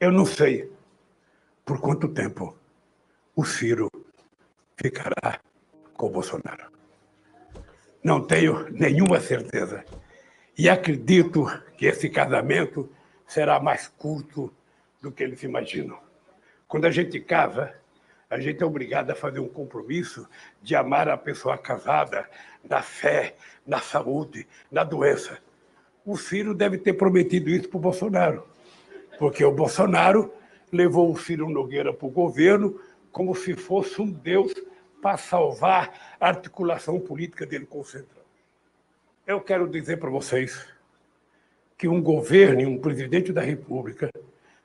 Eu não sei por quanto tempo o Ciro ficará com o Bolsonaro. Não tenho nenhuma certeza. E acredito que esse casamento será mais curto do que eles imaginam. Quando a gente casa, a gente é obrigado a fazer um compromisso de amar a pessoa casada na fé, na saúde, na doença. O Ciro deve ter prometido isso para o Bolsonaro, porque o Bolsonaro levou o Ciro Nogueira para o governo como se fosse um deus para salvar a articulação política dele com o Centrão. Eu quero dizer para vocês que um governo e um presidente da República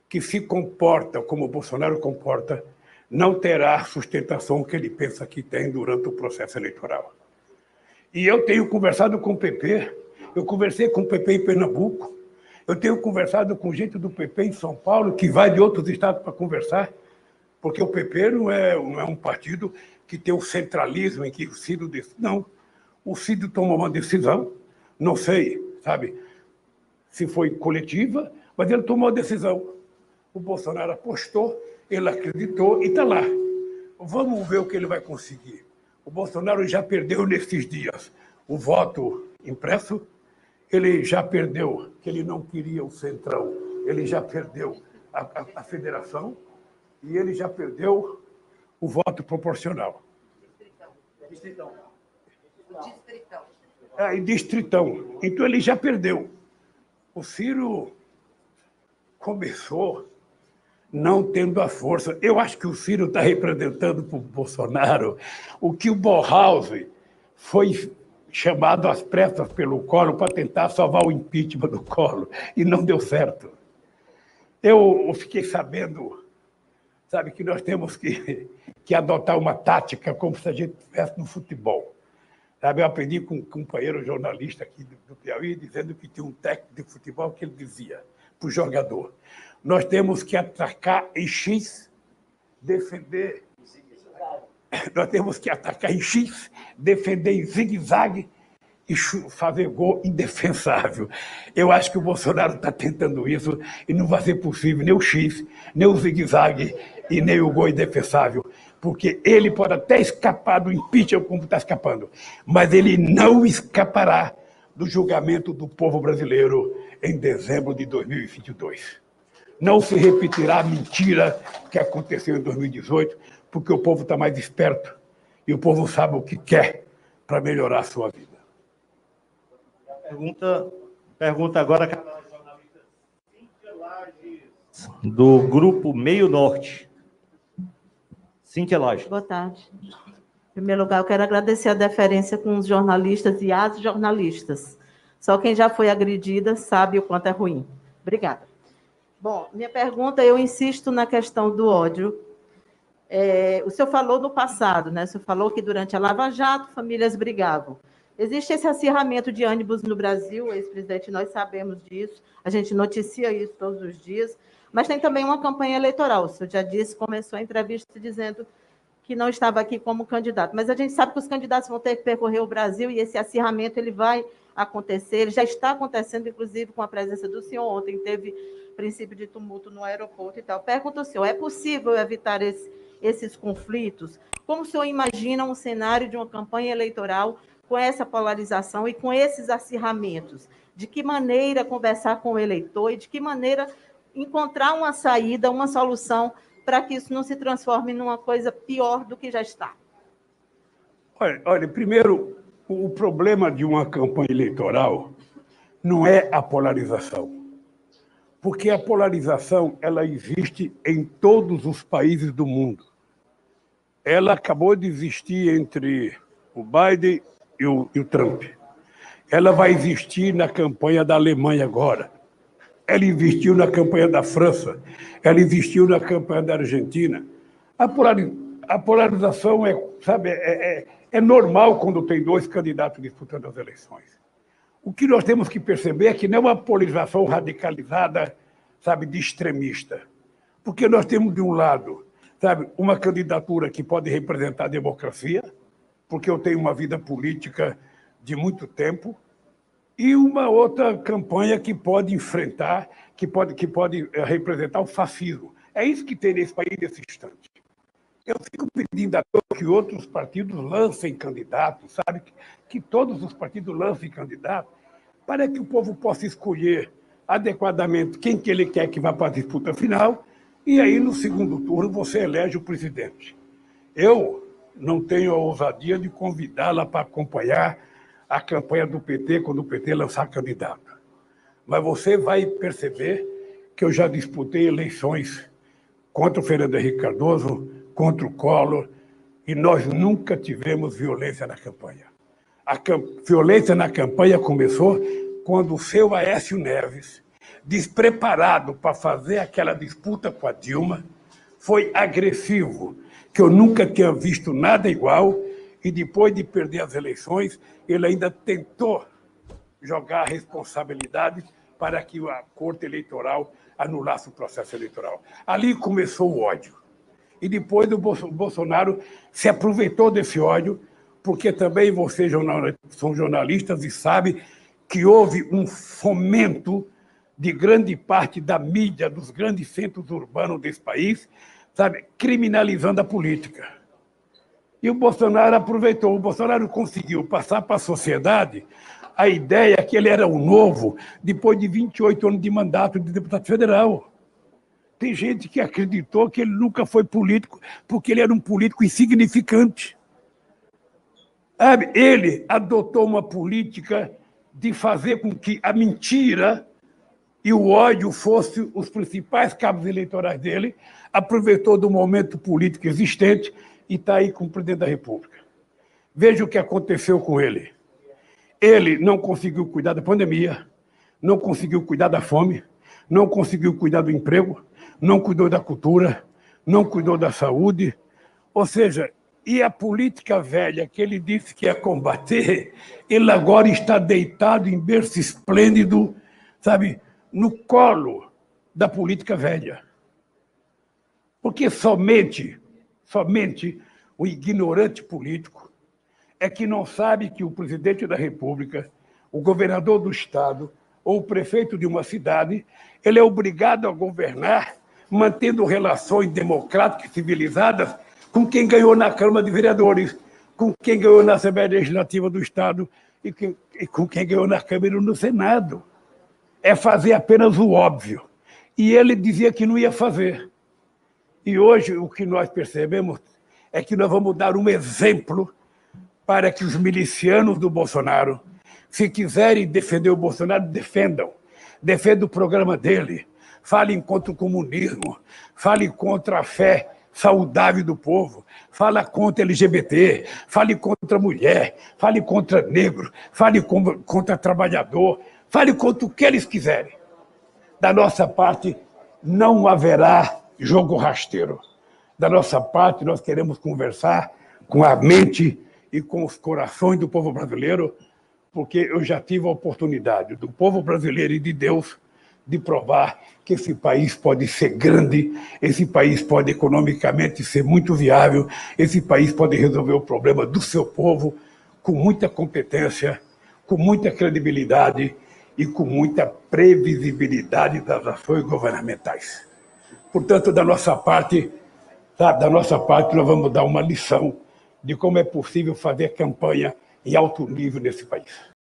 que se comporta como o Bolsonaro comporta não terá a sustentação que ele pensa que tem durante o processo eleitoral. E eu tenho conversado com o PP, eu conversei com o PP em Pernambuco, eu tenho conversado com gente do PP em São Paulo, que vai de outros estados para conversar, porque o PP não é um partido que tem o centralismo em que o Ciro decide. Não, o Ciro tomou uma decisão, não sei, sabe, se foi coletiva, mas ele tomou a decisão. O Bolsonaro apostou, ele acreditou e está lá. Vamos ver o que ele vai conseguir. O Bolsonaro já perdeu nesses dias o voto impresso, ele já perdeu que ele não queria o Centrão, ele já perdeu a federação e ele já perdeu o voto proporcional. Distritão. E distritão. Então ele já perdeu. O Ciro começou não tendo a força. Eu acho que o Ciro está representando para o Bolsonaro o que o Borrausen foi chamado às pressas pelo Collor para tentar salvar o impeachment do Collor, e não deu certo. Eu fiquei sabendo, sabe, que nós temos que adotar uma tática como se a gente estivesse no futebol. Sabe, eu aprendi com um companheiro jornalista aqui do Piauí, dizendo que tinha um técnico de futebol que ele dizia para o jogador: nós temos que atacar em X, defender. Nós temos que atacar em X, defender em zigue-zague e fazer gol indefensável. Eu acho que o Bolsonaro está tentando isso e não vai ser possível nem o X, nem o zigue-zague e nem o gol indefensável, porque ele pode até escapar do impeachment como está escapando, mas ele não escapará do julgamento do povo brasileiro em dezembro de 2022. Não se repetirá a mentira que aconteceu em 2018, porque o povo está mais esperto e o povo sabe o que quer para melhorar a sua vida. Pergunta agora a jornalista Cíntia Lages, do Grupo Meio Norte. Cíntia Lages. Boa tarde. Em primeiro lugar, eu quero agradecer a deferência com os jornalistas e as jornalistas. Só quem já foi agredida sabe o quanto é ruim. Obrigada. Bom, minha pergunta, eu insisto na questão do ódio. O senhor falou no passado, né? O senhor falou que durante a Lava Jato, famílias brigavam. Existe esse acirramento de ânimos no Brasil, ex-presidente, nós sabemos disso, a gente noticia isso todos os dias, mas tem também uma campanha eleitoral. O senhor já disse, começou a entrevista dizendo que não estava aqui como candidato, mas a gente sabe que os candidatos vão ter que percorrer o Brasil e esse acirramento ele vai acontecer, ele já está acontecendo, inclusive, com a presença do senhor. Ontem teve princípio de tumulto no aeroporto e tal. Pergunto ao senhor, é possível evitar esses conflitos? Como o senhor imagina um cenário de uma campanha eleitoral com essa polarização e com esses acirramentos? De que maneira conversar com o eleitor e de que maneira encontrar uma saída, uma solução para que isso não se transforme numa coisa pior do que já está? Olha, primeiro, o problema de uma campanha eleitoral não é a polarização, porque a polarização ela existe em todos os países do mundo. Ela acabou de existir entre o Biden e o Trump. Ela vai existir na campanha da Alemanha agora. Ela existiu na campanha da França. Ela existiu na campanha da Argentina. A polarização é normal quando tem dois candidatos disputando as eleições. O que nós temos que perceber é que não é uma polarização radicalizada, de extremista. Porque nós temos, de um lado, uma candidatura que pode representar a democracia, porque eu tenho uma vida política de muito tempo, e uma outra campanha que pode enfrentar, que pode representar o fascismo. É isso que tem nesse país nesse instante. Eu fico pedindo a todos que outros partidos lancem candidatos, sabe? Que todos os partidos lancem candidatos, para que o povo possa escolher adequadamente quem que ele quer que vá para a disputa final, e aí, no segundo turno, você elege o presidente. Eu não tenho a ousadia de convidá-la para acompanhar a campanha do PT quando o PT lançar candidato. Mas você vai perceber que eu já disputei eleições contra o Fernando Henrique Cardoso, contra o Collor, e nós nunca tivemos violência na campanha. A violência na campanha começou quando o seu Aécio Neves, despreparado para fazer aquela disputa com a Dilma, foi agressivo, que eu nunca tinha visto nada igual, e depois de perder as eleições, ele ainda tentou jogar a responsabilidade para que a Corte Eleitoral anulasse o processo eleitoral. Ali começou o ódio. E depois o Bolsonaro se aproveitou desse ódio, porque também vocês são jornalistas e sabem que houve um fomento de grande parte da mídia dos grandes centros urbanos desse país, sabe, criminalizando a política. E o Bolsonaro aproveitou. O Bolsonaro conseguiu passar para a sociedade a ideia que ele era o novo depois de 28 anos de mandato de deputado federal. Tem gente que acreditou que ele nunca foi político porque ele era um político insignificante. Ele adotou uma política de fazer com que a mentira e o ódio fossem os principais cabos eleitorais dele, aproveitou do momento político existente e está aí com o presidente da República. Veja o que aconteceu com ele. Ele não conseguiu cuidar da pandemia, não conseguiu cuidar da fome, não conseguiu cuidar do emprego, não cuidou da cultura, não cuidou da saúde. Ou seja, e a política velha que ele disse que ia combater, ele agora está deitado em berço esplêndido, sabe, no colo da política velha. Porque somente o ignorante político é que não sabe que o presidente da República, o governador do estado ou o prefeito de uma cidade, ele é obrigado a governar mantendo relações democráticas e civilizadas com quem ganhou na Câmara de Vereadores, com quem ganhou na Assembleia Legislativa do Estado e com quem ganhou na Câmara e no Senado. É fazer apenas o óbvio. E ele dizia que não ia fazer. E hoje o que nós percebemos é que nós vamos dar um exemplo para que os milicianos do Bolsonaro, se quiserem defender o Bolsonaro, defendam. Defendam o programa dele. Falem contra o comunismo. Falem contra a fé saudável do povo. Fala contra LGBT. Fale contra a mulher. Fale contra negro. Fale contra trabalhador. Fale contra o que eles quiserem. Da nossa parte, não haverá jogo rasteiro. Da nossa parte, nós queremos conversar com a mente e com os corações do povo brasileiro, porque eu já tive a oportunidade do povo brasileiro e de Deus de provar que esse país pode ser grande, esse país pode economicamente ser muito viável, esse país pode resolver o problema do seu povo com muita competência, com muita credibilidade e com muita previsibilidade das ações governamentais. Portanto, da nossa parte, nós vamos dar uma lição de como é possível fazer campanha em alto nível nesse país.